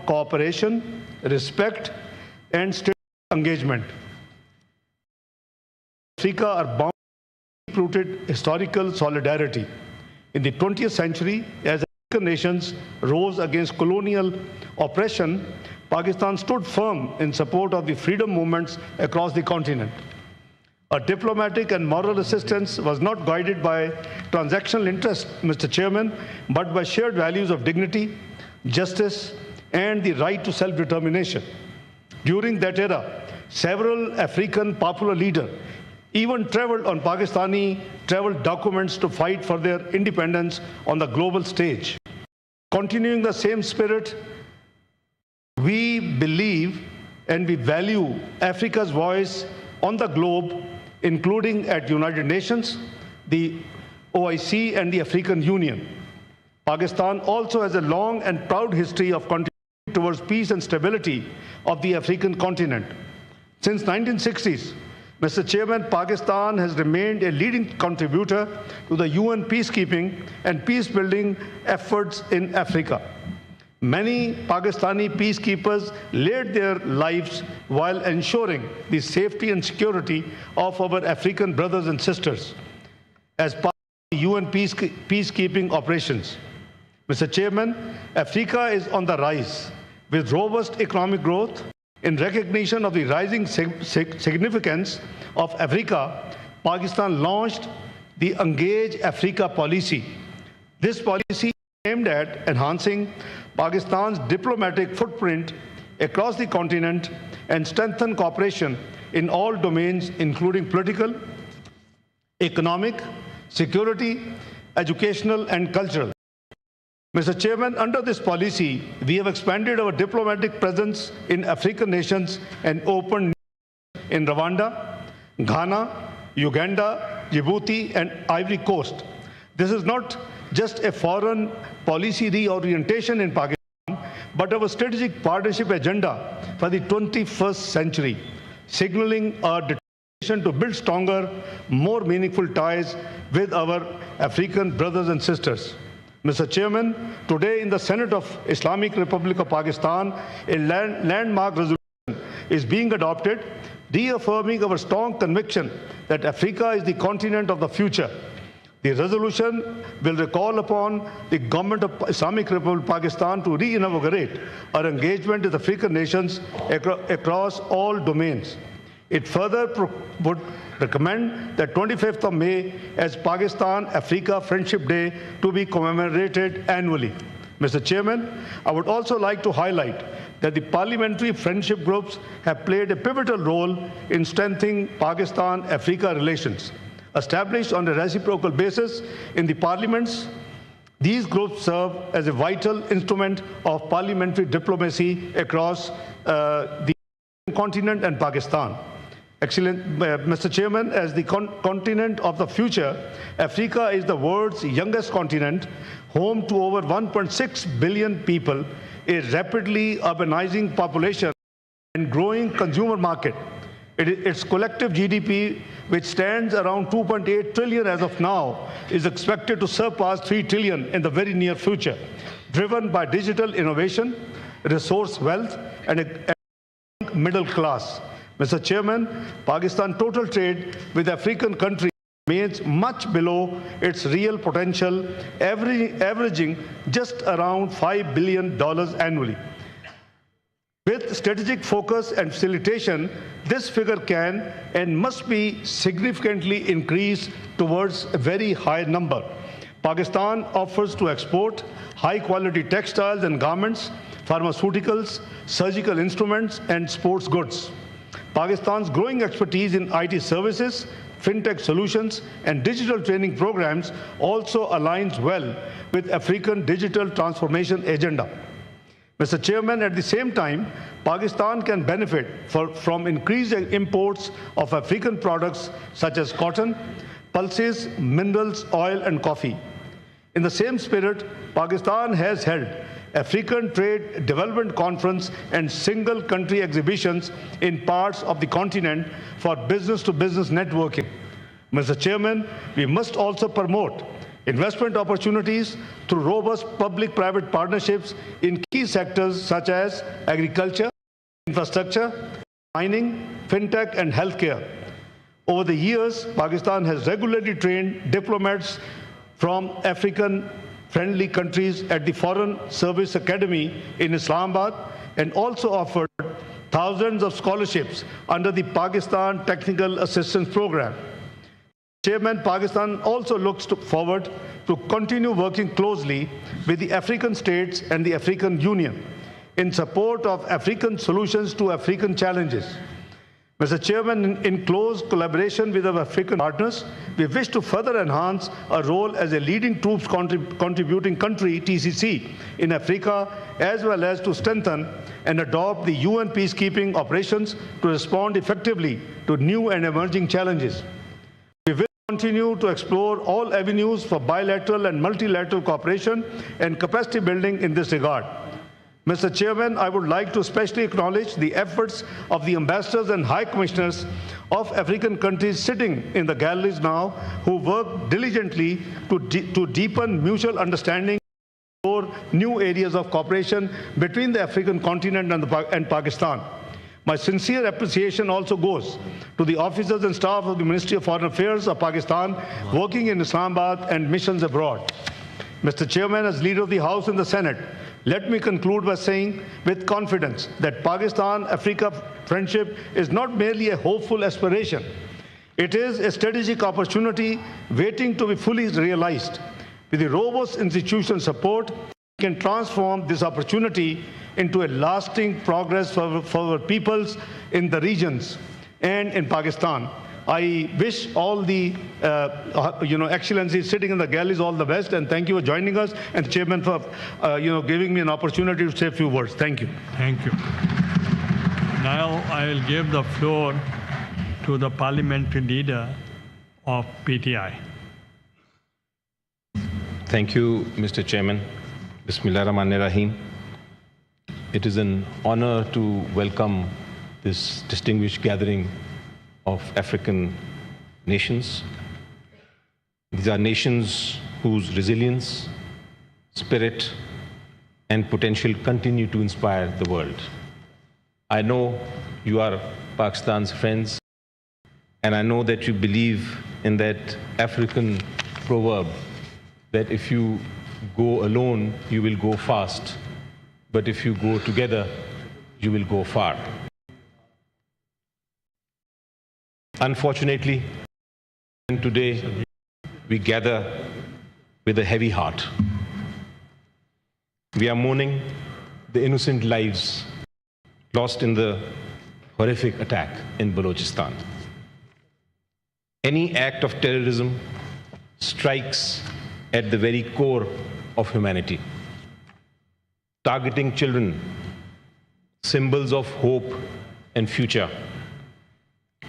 cooperation, respect, and strategic engagement. Africa are bound to deep-rooted historical solidarity. In the 20th century, as African nations rose against colonial oppression, Pakistan stood firm in support of the freedom movements across the continent. Our diplomatic and moral assistance was not guided by transactional interest, Mr. Chairman, but by shared values of dignity, justice, and the right to self-determination. During that era, several African popular leaders even traveled on Pakistani travel documents to fight for their independence on the global stage. Continuing the same spirit, we believe and we value Africa's voice on the globe, including at United Nations, the OIC, and the African Union. Pakistan also has a long and proud history of contributing towards peace and stability of the African continent. Since 1960s, Mr. Chairman, Pakistan has remained a leading contributor to the UN peacekeeping and peace-building efforts in Africa. Many Pakistani peacekeepers laid their lives while ensuring the safety and security of our African brothers and sisters as part of the UN peacekeeping operations. Mr. Chairman, Africa is on the rise with robust economic growth. In recognition of the rising significance of Africa, Pakistan launched the Engage Africa policy. This policy is aimed at enhancing Pakistan's diplomatic footprint across the continent and strengthen cooperation in all domains, including political, economic, security, educational, and cultural. Mr. Chairman, under this policy, we have expanded our diplomatic presence in African nations and opened in Rwanda, Ghana, Uganda, Djibouti, and Ivory Coast. This is not just a foreign policy reorientation in Pakistan, but our strategic partnership agenda for the 21st century, signaling our determination to build stronger, more meaningful ties with our African brothers and sisters. Mr. Chairman, today in the Senate of Islamic Republic of Pakistan, a landmark resolution is being adopted, reaffirming our strong conviction that Africa is the continent of the future. The resolution will call upon the government of Islamic Republic of Pakistan to reinvigorate our engagement with African nations across all domains. It further would recommend the 25th of May as Pakistan-Africa Friendship Day to be commemorated annually. Mr. Chairman, I would also like to highlight that the parliamentary friendship groups have played a pivotal role in strengthening Pakistan-Africa relations. Established on a reciprocal basis in the parliaments, these groups serve as a vital instrument of parliamentary diplomacy across the continent and Pakistan. Excellent, Mr. Chairman, as the continent of the future, Africa is the world's youngest continent, home to over 1.6 billion people, a rapidly urbanizing population, and growing consumer market. Its collective GDP, which stands around 2.8 trillion as of now, is expected to surpass 3 trillion in the very near future, driven by digital innovation, resource wealth, and a middle class. Mr. Chairman, Pakistan's total trade with African countries remains much below its real potential, averaging just around $5 billion annually. With strategic focus and facilitation, this figure can and must be significantly increased towards a very high number. Pakistan offers to export high-quality textiles and garments, pharmaceuticals, surgical instruments, and sports goods. Pakistan's growing expertise in IT services, fintech solutions, and digital training programs also aligns well with African digital transformation agenda. Mr. Chairman, at the same time, Pakistan can benefit from increased imports of African products such as cotton, pulses, minerals, oil, and coffee. In the same spirit, Pakistan has held African Trade Development Conference and single country exhibitions in parts of the continent for business-to-business networking. Mr. Chairman, we must also promote investment opportunities through robust public-private partnerships in key sectors such as agriculture, infrastructure, mining, fintech, and healthcare. Over the years, Pakistan has regularly trained diplomats from African-friendly countries at the Foreign Service Academy in Islamabad and also offered thousands of scholarships under the Pakistan Technical Assistance Program. Chairman, Pakistan also looks forward to continue working closely with the African states and the African Union in support of African solutions to African challenges. Mr. Chairman, in close collaboration with our African partners, we wish to further enhance our role as a leading troops contributing country, TCC, in Africa, as well as to strengthen and adopt the UN peacekeeping operations to respond effectively to new and emerging challenges. We will continue to explore all avenues for bilateral and multilateral cooperation and capacity building in this regard. Mr. Chairman, I would like to especially acknowledge the efforts of the ambassadors and high commissioners of African countries sitting in the galleries now, who work diligently to deepen mutual understanding for new areas of cooperation between the African continent and Pakistan. My sincere appreciation also goes to the officers and staff of the Ministry of Foreign Affairs of Pakistan working in Islamabad and missions abroad. Mr. Chairman, as leader of the House and the Senate, let me conclude by saying with confidence that Pakistan-Africa friendship is not merely a hopeful aspiration. It is a strategic opportunity waiting to be fully realized. With the robust institutional support, we can transform this opportunity into a lasting progress for our peoples in the regions and in Pakistan. I wish all the excellencies sitting in the galleries all the best, and thank you for joining us, and Chairman for giving me an opportunity to say a few words. Thank you. Thank you. Now I will give the floor to the parliamentary leader of PTI. Thank you, Mr. Chairman. Bismillah ar-Rahman ar-Rahim. It is an honor to welcome this distinguished gathering of African nations. These are nations whose resilience, spirit, and potential continue to inspire the world. I know you are Pakistan's friends, and I know that you believe in that African proverb that if you go alone, you will go fast, but if you go together, you will go far. Unfortunately, today we gather with a heavy heart. We are mourning the innocent lives lost in the horrific attack in Balochistan. Any act of terrorism strikes at the very core of humanity. Targeting children, symbols of hope and future,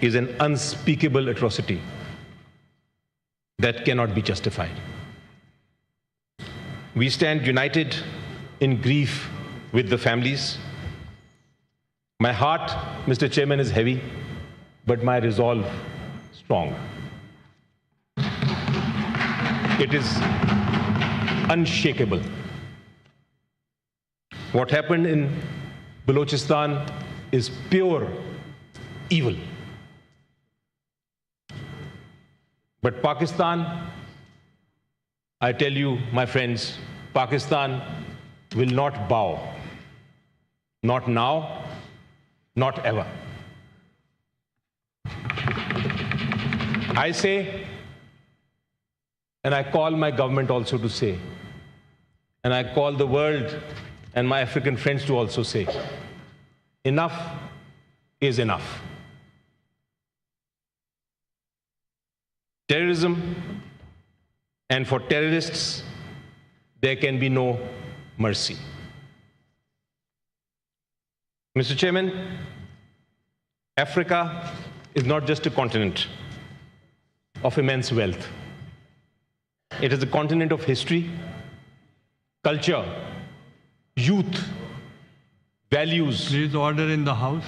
is an unspeakable atrocity that cannot be justified. We stand united in grief with the families. My heart, Mr. Chairman, is heavy, but my resolve strong. It is unshakable. What happened in Balochistan is pure evil. But Pakistan, I tell you, my friends, Pakistan will not bow. Not now, not ever. I say, and I call my government also to say, and I call the world and my African friends to also say, enough is enough. Terrorism, and for terrorists, there can be no mercy. Mr. Chairman, Africa is not just a continent of immense wealth. It is a continent of history, culture, youth, values. Please order in the House.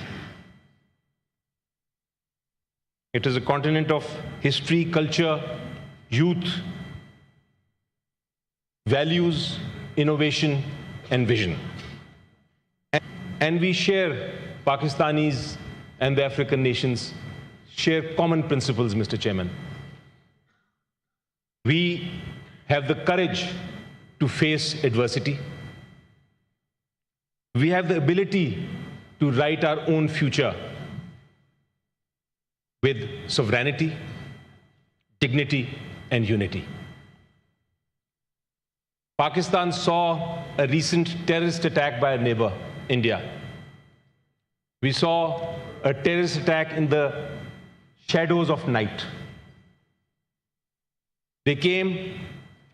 It is a continent of history, culture, youth, values, innovation, and vision. And we share, Pakistanis and the African nations share common principles, Mr. Chairman. We have the courage to face adversity. We have the ability to write our own future with sovereignty, dignity, and unity. Pakistan saw a recent terrorist attack by a neighbor, India. We saw a terrorist attack in the shadows of night. They came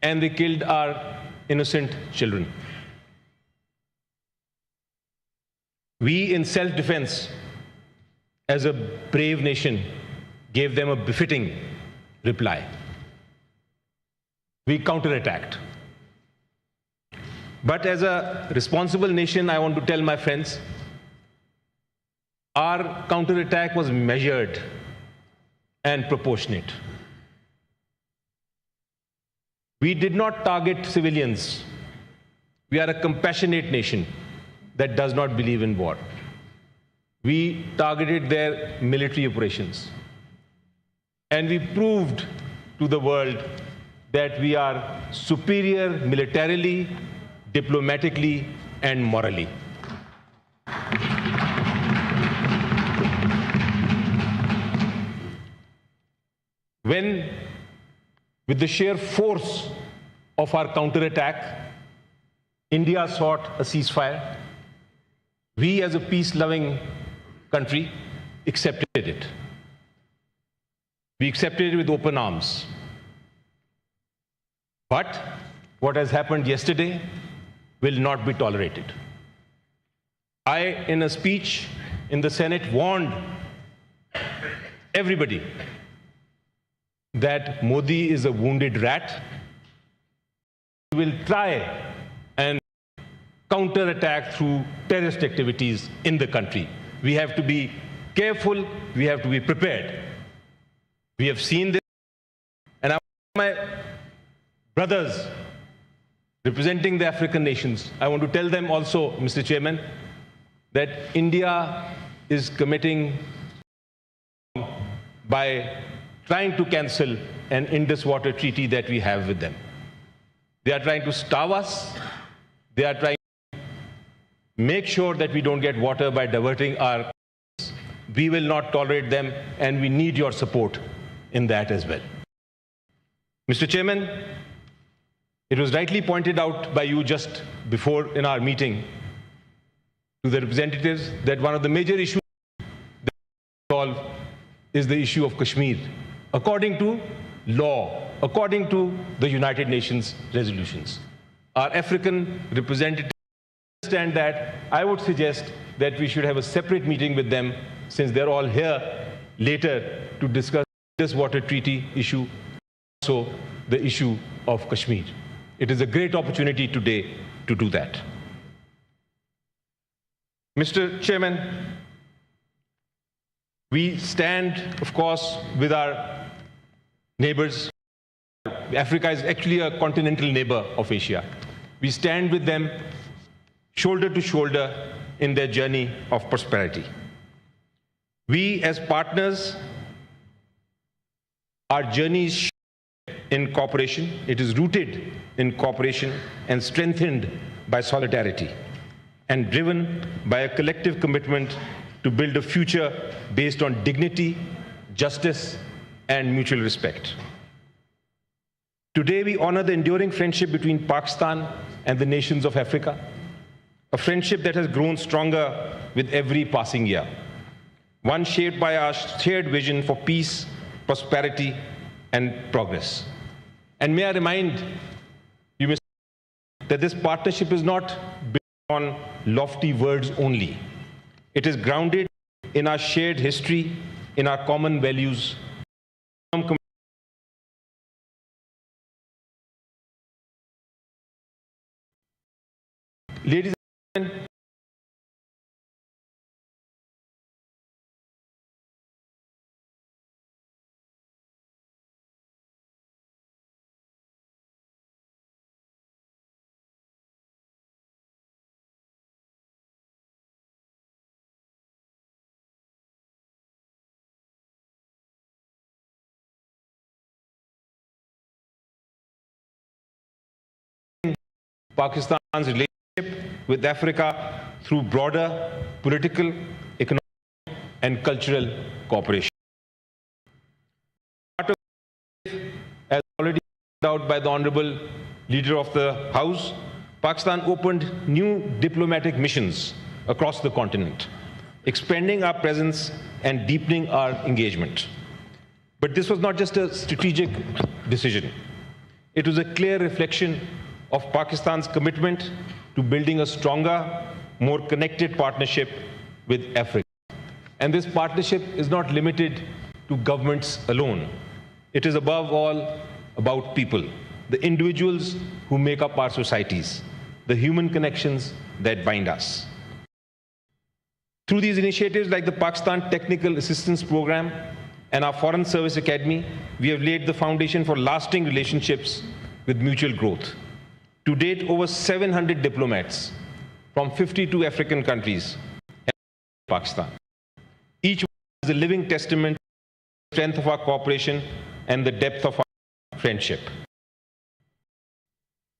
and they killed our innocent children. We, in self-defense, as a brave nation, gave them a befitting reply. We counterattacked. But as a responsible nation, I want to tell my friends, our counterattack was measured and proportionate. We did not target civilians. We are a compassionate nation that does not believe in war. We targeted their military operations. And we proved to the world that we are superior militarily, diplomatically, and morally. When, with the sheer force of our counterattack, India sought a ceasefire, we as a peace-loving country accepted it. We accepted it with open arms. But what has happened yesterday will not be tolerated. I, in a speech in the Senate, warned everybody that Modi is a wounded rat. He will try and counterattack through terrorist activities in the country. We have to be careful, we have to be prepared. We have seen this, and I want my brothers representing the African nations, I want to tell them also, Mr. Chairman, that India is committing by trying to cancel an Indus water treaty that we have with them. They are trying to starve us. They are trying to make sure that we don't get water by diverting our. We will not tolerate them, and we need your support in that as well. Mr. Chairman, it was rightly pointed out by you just before in our meeting to the representatives that one of the major issues that we solve is the issue of Kashmir, according to law, according to the United Nations resolutions. Our African representatives understand that. I would suggest that we should have a separate meeting with them, since they're all here later to discuss this water treaty issue, also the issue of Kashmir. It is a great opportunity today to do that. Mr. Chairman, we stand, of course, with our neighbors. Africa is actually a continental neighbor of Asia. We stand with them shoulder to shoulder in their journey of prosperity. We, as partners, our journey is in cooperation. It is rooted in cooperation and strengthened by solidarity, and driven by a collective commitment to build a future based on dignity, justice, and mutual respect. Today, we honor the enduring friendship between Pakistan and the nations of Africa, a friendship that has grown stronger with every passing year, one shaped by our shared vision for peace, prosperity, and progress. And may I remind you, Mr. that this partnership is not built on lofty words only. It is grounded in our shared history, in our common values. Ladies and gentlemen, Pakistan's relationship with Africa through broader political, economic, and cultural cooperation. As already pointed out by the Honorable Leader of the House, Pakistan opened new diplomatic missions across the continent, expanding our presence and deepening our engagement. But this was not just a strategic decision. It was a clear reflection of Pakistan's commitment to building a stronger, more connected partnership with Africa. And this partnership is not limited to governments alone. It is above all about people, the individuals who make up our societies, the human connections that bind us. Through these initiatives like the Pakistan Technical Assistance Program and our Foreign Service Academy, we have laid the foundation for lasting relationships with mutual growth. To date, over 700 diplomats from 52 African countries have Pakistan. Each one is a living testament to the strength of our cooperation and the depth of our friendship.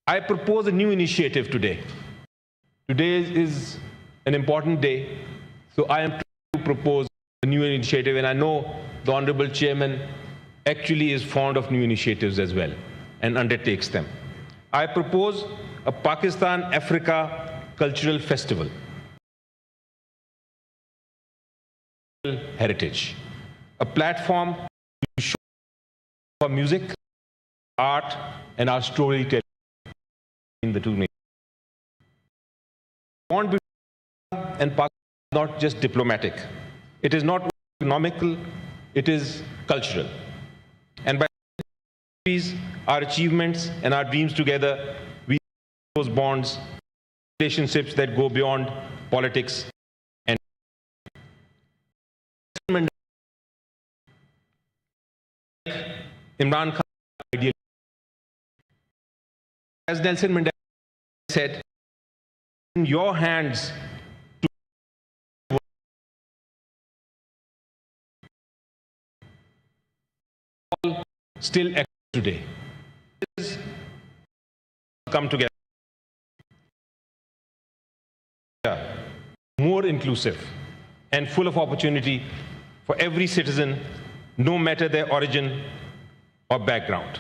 I propose a new initiative today. Today is an important day, so I am to propose a new initiative, and I know the Honorable Chairman actually is fond of new initiatives as well and undertakes them. I propose a Pakistan-Africa Cultural Festival. Heritage, a platform to show our music, art, and our storytelling in the two nations. Bond between India and Pakistan is not just diplomatic. It is not economical, it is cultural. And by our achievements and our dreams together, we those bonds, relationships that go beyond politics and Imran Khan ideal. As Nelson Mandela said, in your hands to all still exist today. Come together. More inclusive and full of opportunity for every citizen, no matter their origin or background.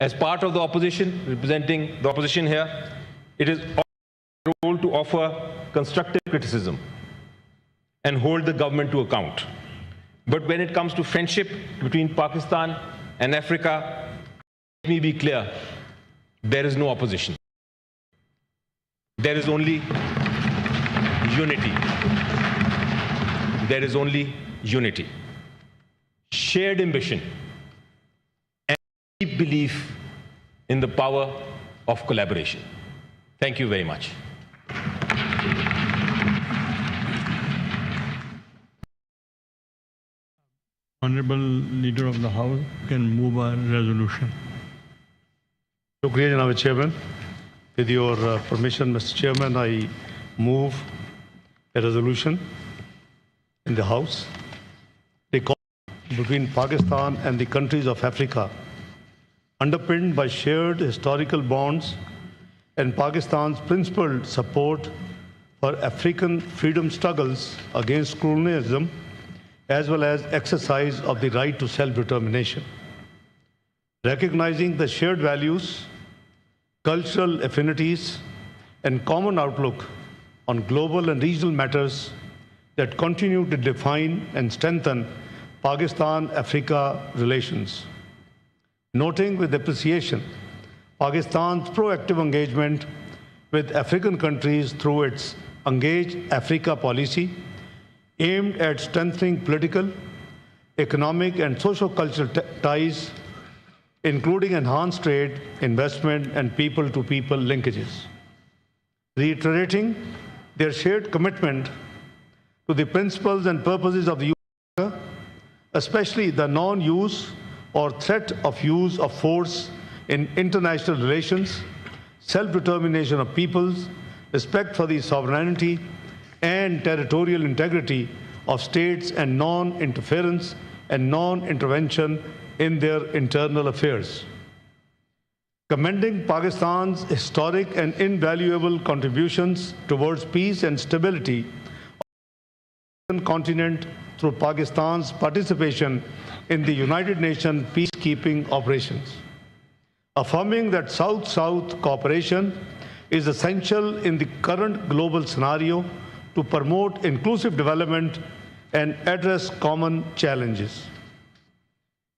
As part of the opposition, representing the opposition here, it is our role to offer constructive criticism and hold the government to account. But when it comes to friendship between Pakistan and Africa, let me be clear, there is no opposition. There is only unity. There is only unity. Shared ambition and deep belief in the power of collaboration. Thank you very much. Honorable Leader of the House can move a resolution. Shukriya, Janab Chairman. With your permission, Mr. Chairman, I move a resolution in the House. The conflict between Pakistan and the countries of Africa, underpinned by shared historical bonds and Pakistan's principled support for African freedom struggles against colonialism, as well as exercise of the right to self-determination. Recognizing the shared values, cultural affinities, and common outlook on global and regional matters that continue to define and strengthen Pakistan-Africa relations. Noting with appreciation Pakistan's proactive engagement with African countries through its Engage Africa policy, aimed at strengthening political, economic, and socio-cultural ties, including enhanced trade, investment, and people-to-people linkages. Reiterating their shared commitment to the principles and purposes of the UN, especially the non-use or threat of use of force in international relations, self-determination of peoples, respect for the sovereignty and territorial integrity of states, and non-interference and non-intervention in their internal affairs. commending Pakistan's historic and invaluable contributions towards peace and stability on the continent through Pakistan's participation in the United Nations peacekeeping operations, affirming that South-South cooperation is essential in the current global scenario to promote inclusive development and address common challenges.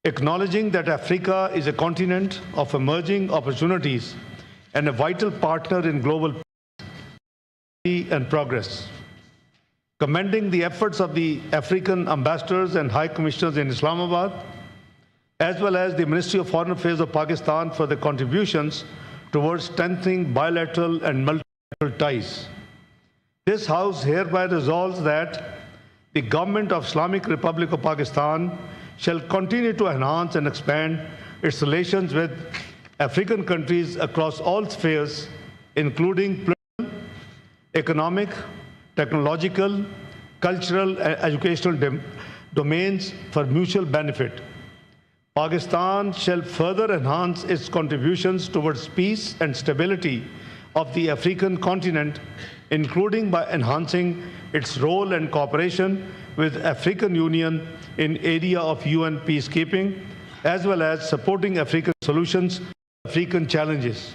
Acknowledging that Africa is a continent of emerging opportunities and a vital partner in global peace and progress. Commending the efforts of the African ambassadors and high commissioners in Islamabad, as well as the Ministry of Foreign Affairs of Pakistan for their contributions towards strengthening bilateral and multilateral ties. This House hereby resolves that the Government of Islamic Republic of Pakistan shall continue to enhance and expand its relations with African countries across all spheres, including political, economic, technological, cultural, and educational domains for mutual benefit. Pakistan shall further enhance its contributions towards peace and stability of the African continent, including by enhancing its role and cooperation with African Union in area of UN peacekeeping, as well as supporting African solutions to African challenges.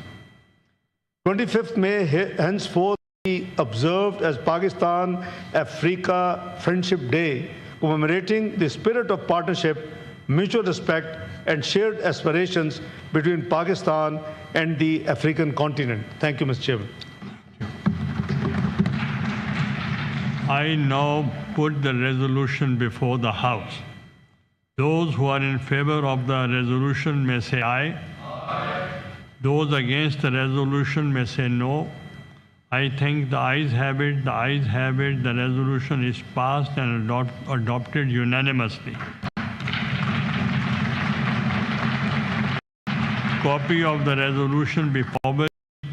25th May henceforth be observed as Pakistan-Africa Friendship Day, commemorating the spirit of partnership, mutual respect, and shared aspirations between Pakistan and the African continent. Thank you, Mr. Chairman. I now put the resolution before the House. Those who are in favor of the resolution may say aye. Aye. Those against the resolution may say no. I think the ayes have it, the ayes have it. The resolution is passed and adopted unanimously. Copy of the resolution be forwarded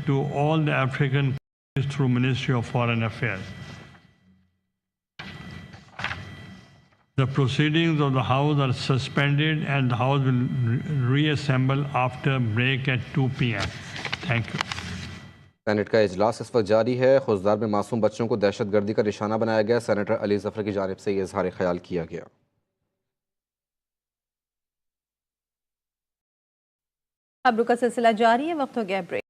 to all the African countries through Ministry of Foreign Affairs. The proceedings of the House are suspended and the House will reassemble after break at 2 p.m. Thank you. Senate का इजलास इस वक्त जारी है। खुजदार में मासूम बच्चों को दहशतगर्दी का निशाना बनाया गया। सेनेटर अली जफर की जानिब से ये इजहार ख्याल किया गया। खबरों का सिलसिला जारी है, वक्त हो गया ब्रेक।